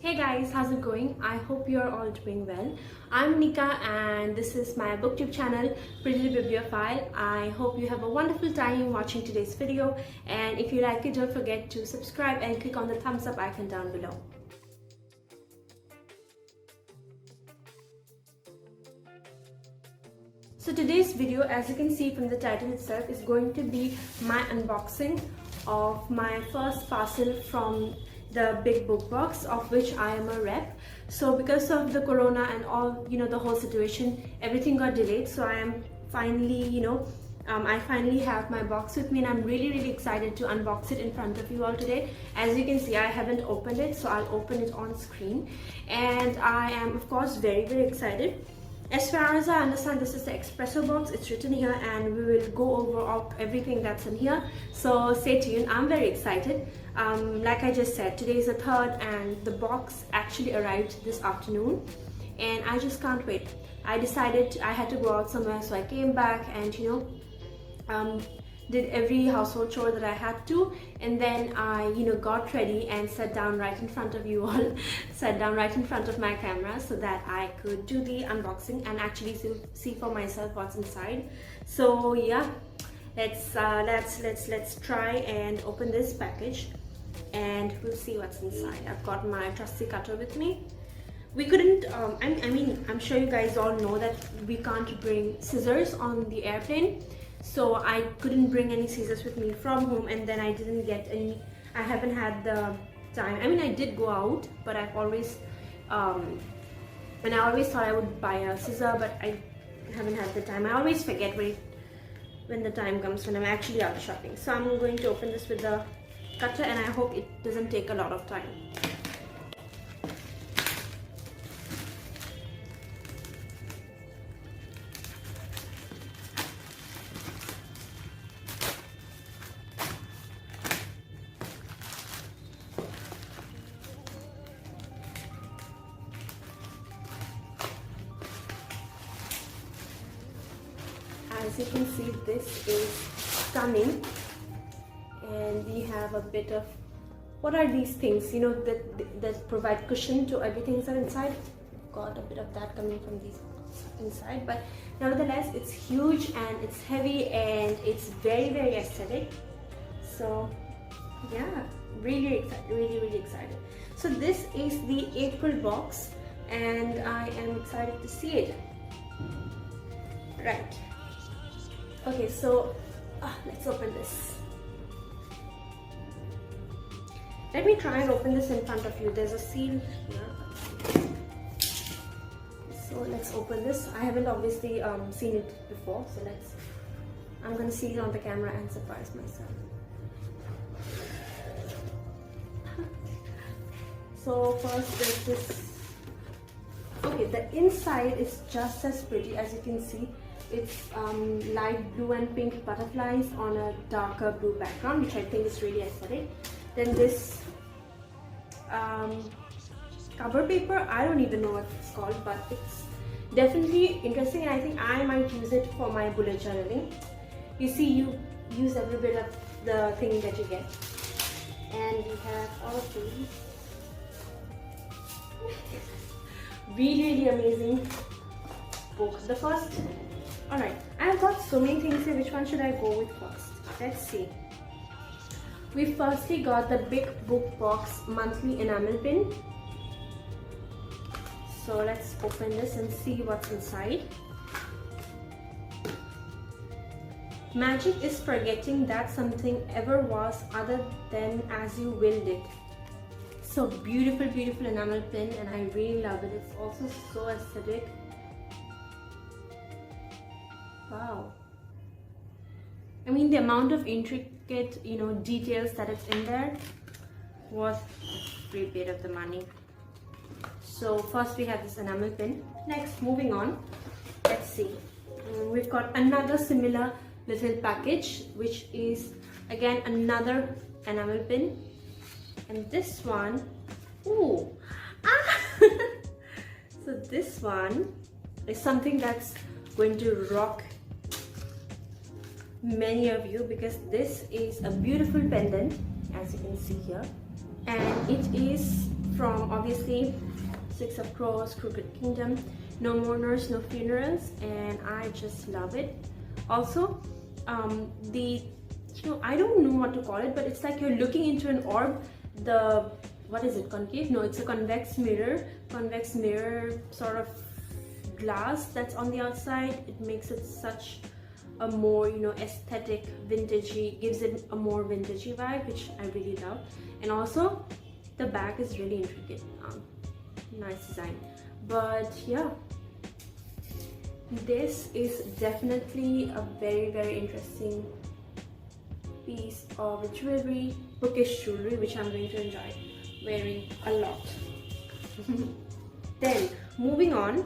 Hey guys, how's it going? I hope you're all doing well. I'm Nika and this is my booktube channel, Pretty Bibliophile. I hope you have a wonderful time watching today's video, and if you like it, don't forget to subscribe and click on the thumbs up icon down below. So today's video, as you can see from the title itself, is going to be my unboxing of my first parcel from the big book box, of which I am a rep. So because of the corona and all, the whole situation, everything got delayed. So I am finally, I finally have my box with me, and I'm really excited to unbox it in front of you all today. As you can see, I haven't opened it, so I'll open it on screen. And I am, of course, very excited. As far as I understand, this is the Expresso box. It's written here, and we will go over everything that's in here. So stay tuned. I'm very excited. Like I just said, today is the 3rd, and the box actually arrived this afternoon, and I just can't wait. I decided I had to go out somewhere, so I came back and did every household chore that I had to, and then I got ready and sat down right in front of you all sat down right in front of my camera so that I could do the unboxing and actually see for myself what's inside. So yeah, let's try and open this package and we'll see what's inside. I've got my trusty cutter with me. We couldn't I'm sure you guys all know that we can't bring scissors on the airplane. So I couldn't bring any scissors with me from home, and then I didn't get any. I haven't had the time. I did go out, but I've always and I always thought I would buy a scissor, but I haven't had the time. I always forget when the time comes when I'm actually out shopping. So I'm going to open this with the cutter, and I hope it doesn't take a lot of time. As you can see, this is stunning, and we have a bit of, what are these things, that provide cushion to everything that's inside. Got a bit of that coming from these inside, but nevertheless, it's huge and it's heavy and it's very aesthetic. So yeah, really excited. So this is the April box, and I am excited to see it. Right. Okay, so let's open this. Let me try and open this in front of you. There's a seal here. So let's open this. I haven't obviously seen it before, so I'm gonna see it on the camera and surprise myself. So first there's this. Okay, the inside is just as pretty. As you can see, it's light blue and pink butterflies on a darker blue background, which I think is really aesthetic. Then this cover paper, I don't even know what it's called, but it's definitely interesting, and I think I might use it for my bullet journaling. You see, you use every bit of the thing that you get. And we have all of these. Really amazing book. The first, alright, I've got so many things here. Which one should I go with first? Let's see. We firstly got the big book box monthly enamel pin. So let's open this and see what's inside. Magic is forgetting that something ever was other than as you willed it. So beautiful enamel pin, and I really love it. It's also so aesthetic. Wow. The amount of intricate, details that it's in there was every bit of the money. So first we have this enamel pin. Next, moving on, let's see. We've got another similar little package, which is again another enamel pin. And this one, so this one is something that's going to rock many of you, because this is a beautiful pendant, as you can see here, and it is from obviously Six of Crows, Crooked Kingdom, No Mourners, No Funerals, and I just love it. Also, I don't know what to call it, but it's like you're looking into an orb. What is it, concave? No, it's a convex mirror sort of glass that's on the outside. It makes it such a more, aesthetic, vintagey, gives it a more vintagey vibe, which I really love. And also the back is really intricate, nice design. But yeah, this is definitely a very, very interesting piece of jewelry, bookish jewelry, which I'm going to enjoy wearing a lot. Then moving on,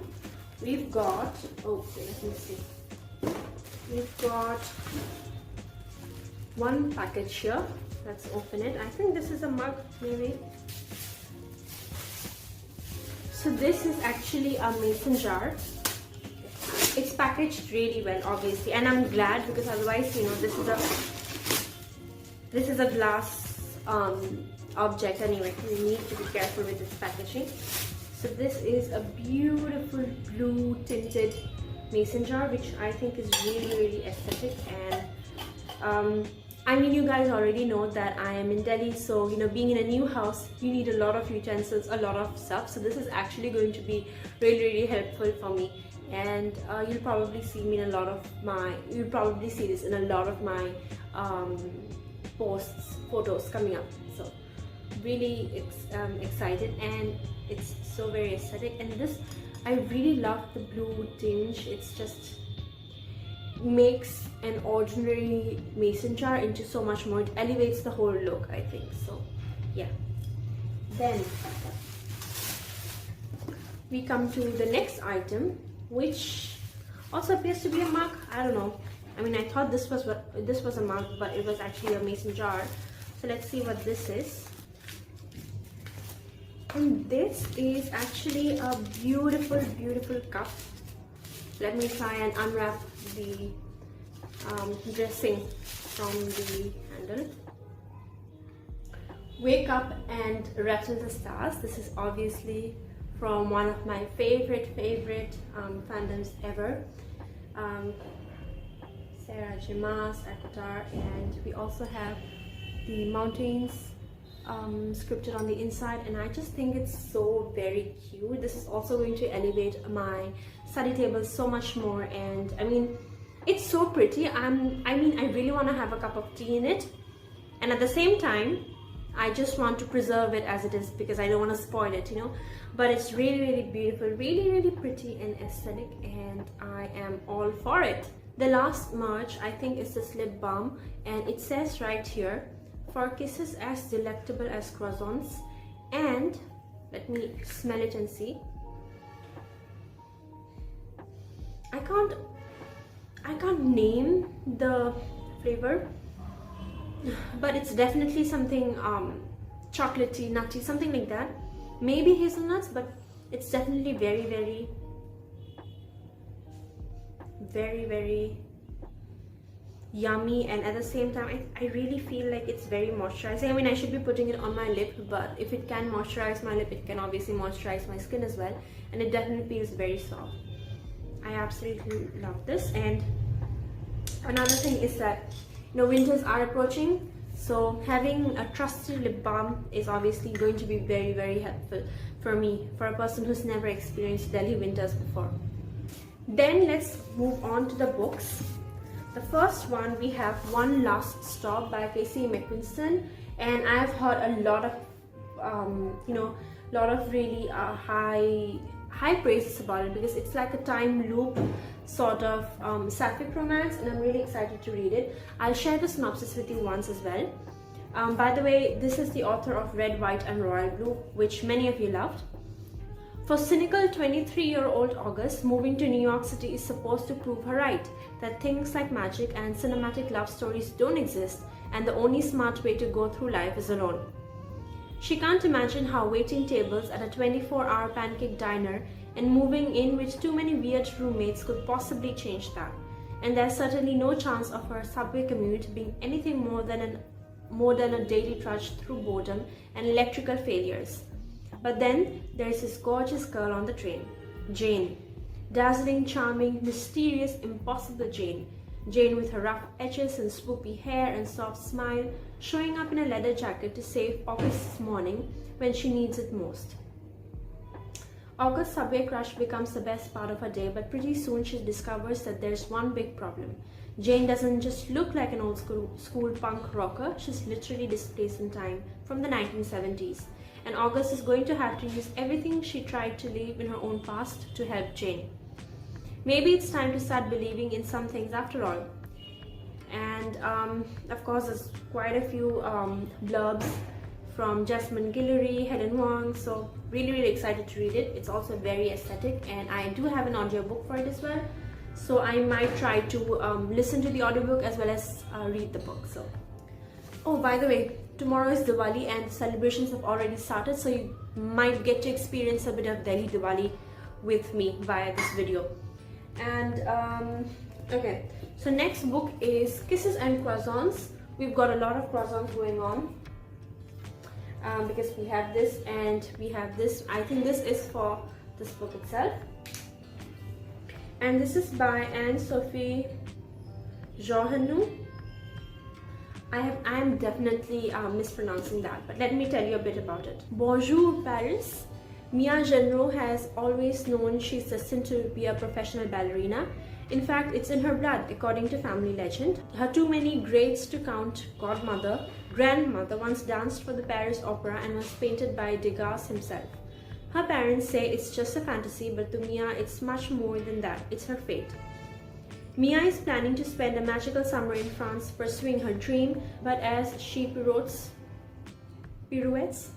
we've got, let me see, we've got one package here. Let's open it. I think this is a mug, maybe. So this is actually a mason jar. It's packaged really well, obviously, and I'm glad, because otherwise, this is a glass object anyway. You need to be careful with this packaging. So this is a beautiful blue tinted mason jar, which I think is really, really aesthetic. And you guys already know that I am in Delhi, so being in a new house, you need a lot of utensils, a lot of stuff. So this is actually going to be really, really helpful for me. And you'll probably see this in a lot of my posts, photos coming up. So really excited, and it's so very aesthetic. And this, I really love the blue tinge. It's just makes an ordinary mason jar into so much more. It elevates the whole look, I think. So yeah. Then we come to the next item, which also appears to be a mug. I don't know. I thought this was a mug, but it was actually a mason jar. So let's see what this is. And this is actually a beautiful, beautiful cup. Let me try and unwrap the dressing from the handle. Wake up and rattle the stars. This is obviously from one of my favorite fandoms ever, Sarah J. Maas, Avatar. And we also have the mountains scripted on the inside, and I just think it's so very cute. This is also going to elevate my study table so much more, and it's so pretty. I really want to have a cup of tea in it, and at the same time I just want to preserve it as it is, because I don't want to spoil it, but it's really, really beautiful, really, really pretty and aesthetic, and I am all for it. The last merch, I think, is this lip balm, and it says right here, for kisses as delectable as croissants. And let me smell it and see. I can't name the flavor, but it's definitely something chocolatey, nutty, something like that. Maybe hazelnuts, but it's definitely very, very, very, very yummy. And at the same time, I really feel like it's very moisturizing. I should be putting it on my lip, but if it can moisturize my lip, it can obviously moisturize my skin as well, and it definitely feels very soft. I absolutely love this. And another thing is that winters are approaching, so having a trusty lip balm is obviously going to be very, very helpful for me, for a person who's never experienced Delhi winters before. Then let's move on to the books. The first one, we have One Last Stop by Casey Mcquinston, and I've heard a lot of really high praises about it, because it's like a time loop sort of sapphic romance, and I'm really excited to read it. I'll share the synopsis with you once as well. By the way, this is the author of Red, White and Royal Blue, which many of you loved. For cynical 23-year-old August, moving to New York City is supposed to prove her right, that things like magic and cinematic love stories don't exist, and the only smart way to go through life is alone. She can't imagine how waiting tables at a 24-hour pancake diner and moving in with too many weird roommates could possibly change that. And there's certainly no chance of her subway commute being anything more than a daily trudge through boredom and electrical failures. But then there's this gorgeous girl on the train, Jane. Dazzling, charming, mysterious, impossible Jane. Jane with her rough edges and swoopy hair and soft smile, showing up in a leather jacket to save August's morning when she needs it most. August's subway crush becomes the best part of her day, but pretty soon she discovers that there's one big problem. Jane doesn't just look like an old school punk rocker, she's literally displaced in time from the 1970s. And August is going to have to use everything she tried to leave in her own past to help Jane. Maybe it's time to start believing in some things after all. And of course, there's quite a few blurbs from Jasmine Guillory, Helen Wang, so really excited to read it. It's also very aesthetic, and I do have an audiobook for it as well, so I might try to listen to the audiobook as well as read the book. So, oh, by the way, tomorrow is Diwali and celebrations have already started, so you might get to experience a bit of Delhi Diwali with me via this video. And okay, so next book is Kisses and Croissants. We've got a lot of croissants going on because we have this and we have this. I think this is for this book itself, and this is by Anne-Sophie Johannou. I am definitely mispronouncing that, but let me tell you a bit about it. Bonjour Paris. Mia Genreau has always known she's destined to be a professional ballerina. In fact, it's in her blood, according to family legend. Her too many greats to count grandmother once danced for the Paris Opera and was painted by Degas himself. Her parents say it's just a fantasy, but to Mia, it's much more than that. It's her fate. Mia is planning to spend a magical summer in France pursuing her dream, but as she pirouettes,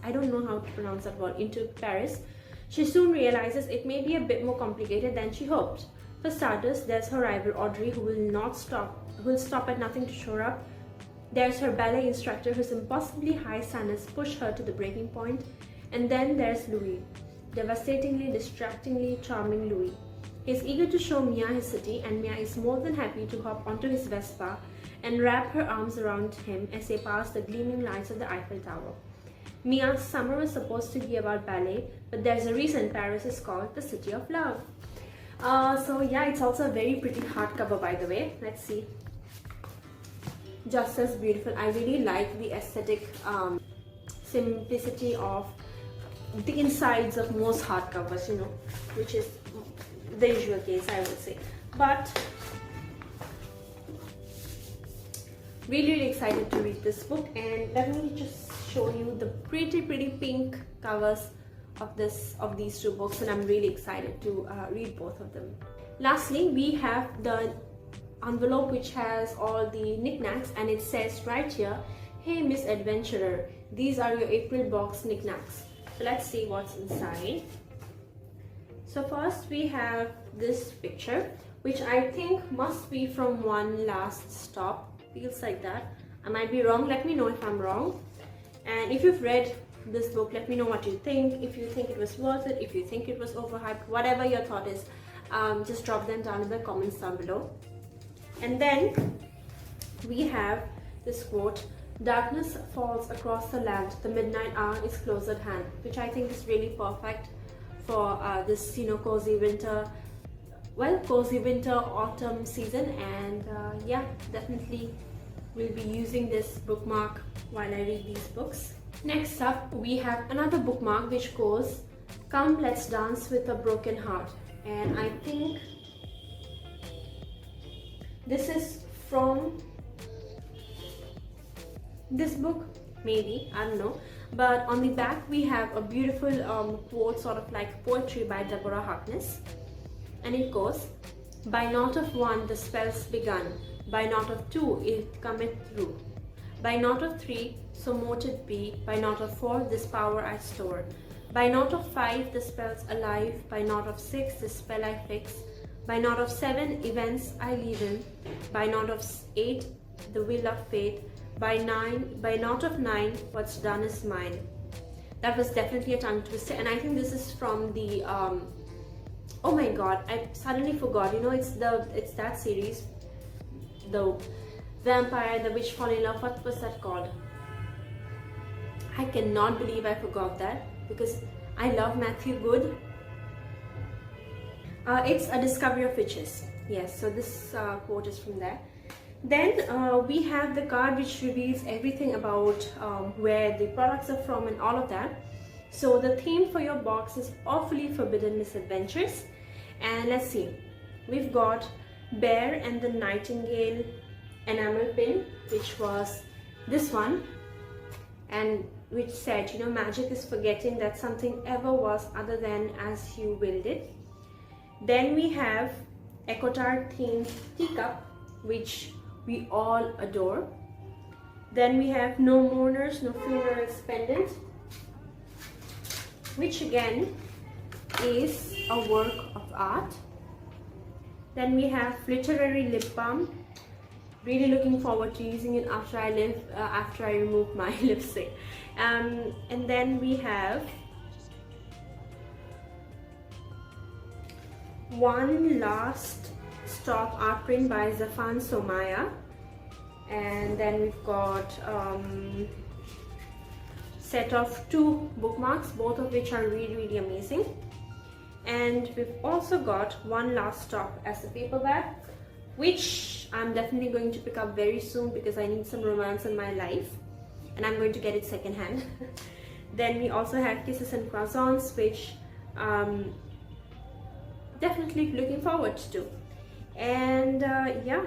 I don't know how to pronounce that word, into Paris, she soon realizes it may be a bit more complicated than she hoped. For starters, there's her rival Audrey, who will stop at nothing to show up. There's her ballet instructor, whose impossibly high standards push her to the breaking point. And then there's Louis, devastatingly, distractingly charming Louis. He's eager to show Mia his city, and Mia is more than happy to hop onto his Vespa and wrap her arms around him as they pass the gleaming lights of the Eiffel Tower. Mia's summer was supposed to be about ballet, but there's a reason Paris is called the City of Love. So yeah, it's also a very pretty hardcover, by the way. Let's see. Just as beautiful. I really like the aesthetic simplicity of the insides of most hardcovers, you know, which is the usual case, I would say. But really excited to read this book, and let me just show you the pretty pink covers of these two books, and I'm really excited to read both of them. Lastly, we have the envelope which has all the knickknacks, and it says right here, "Hey Miss Adventurer, these are your April box knickknacks." So let's see what's inside. So first we have this picture, which I think must be from One Last Stop. Feels like that. I might be wrong. Let me know if I'm wrong. And if you've read this book, let me know what you think. If you think it was worth it, if you think it was overhyped, whatever your thought is, just drop them down in the comments down below. And then we have this quote, "Darkness falls across the land, the midnight hour is close at hand," which I think is really perfect for this, you know, cozy winter autumn season. And yeah, definitely will be using this bookmark while I read these books. Next up, we have another bookmark which goes, "Come, let's dance with a broken heart." And I think this is from this book, maybe, I don't know. But on the back we have a beautiful quote, sort of like poetry by Deborah Harkness, and it goes, "By knot of one the spell's begun, by knot of two it cometh through, by knot of three so mote it be, by knot of four this power I store, by knot of five the spell's alive, by knot of six the spell I fix, by knot of seven events I leave in, by knot of eight the will of fate, by knot of nine what's done is mine." That was definitely a tongue twister, and I think this is from the oh my god, I suddenly forgot, you know, it's that series, the vampire and the witch fall in love. What was that called? I cannot believe I forgot that, because I love Matthew Good. It's a discovery of witches. Yes, so this quote is from there. Then we have the card which reveals everything about where the products are from and all of that. So the theme for your box is Awfully Forbidden Misadventures. And let's see, we've got Bear and the Nightingale enamel pin, which was this one, and which said, you know, magic is forgetting that something ever was other than as you willed it. Then we have Ecotard themed teacup, which we all adore. Then we have No Mourners, No Funerals pendant, which again is a work of art. Then we have Literary Lip Balm. Really looking forward to using it after I remove my lipstick. And then we have One Last Stop art print by Zafan Somaya. And then we've got set of 2 bookmarks, both of which are really amazing. And we've also got One Last Stop as a paperback, which I'm definitely going to pick up very soon because I need some romance in my life, and I'm going to get it secondhand. Then we also have Kisses and Croissants, which definitely looking forward to. And yeah,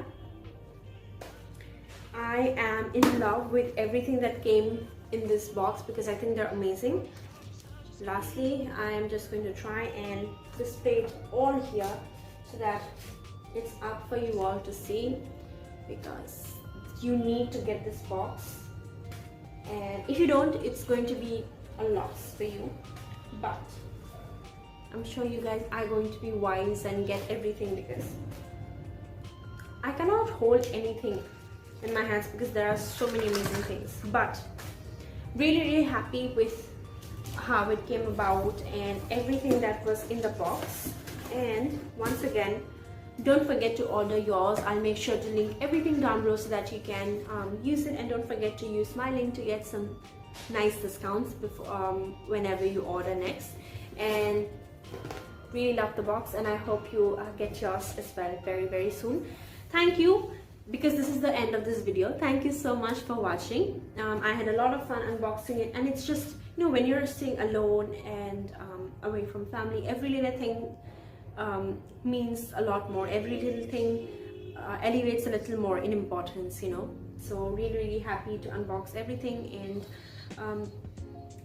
I am in love with everything that came in this box because I think they're amazing. Lastly, I am just going to try and display it all here so that it's up for you all to see, because you need to get this box, and if you don't, it's going to be a loss for you. But I'm sure you guys are going to be wise and get everything, because I cannot hold anything in my hands because there are so many amazing things. But really happy with how it came about and everything that was in the box. And once again, don't forget to order yours. I'll make sure to link everything down below so that you can use it, and don't forget to use my link to get some nice discounts before whenever you order next. And really love the box, and I hope you get yours as well very soon. Thank you, because this is the end of this video. Thank you so much for watching. I had a lot of fun unboxing it, and it's just, you know, when you're staying alone and away from family, every little thing means a lot more. Every little thing elevates a little more in importance, you know. So really happy to unbox everything, and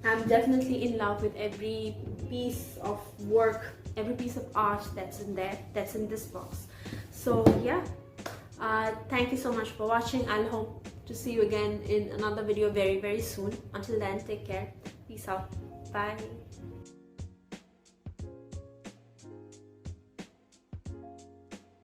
I'm definitely in love with every piece of work, every piece of art that's in there, that's in this box. So yeah, thank you so much for watching. I'll hope to see you again in another video very soon. Until then, take care. Peace out. Bye.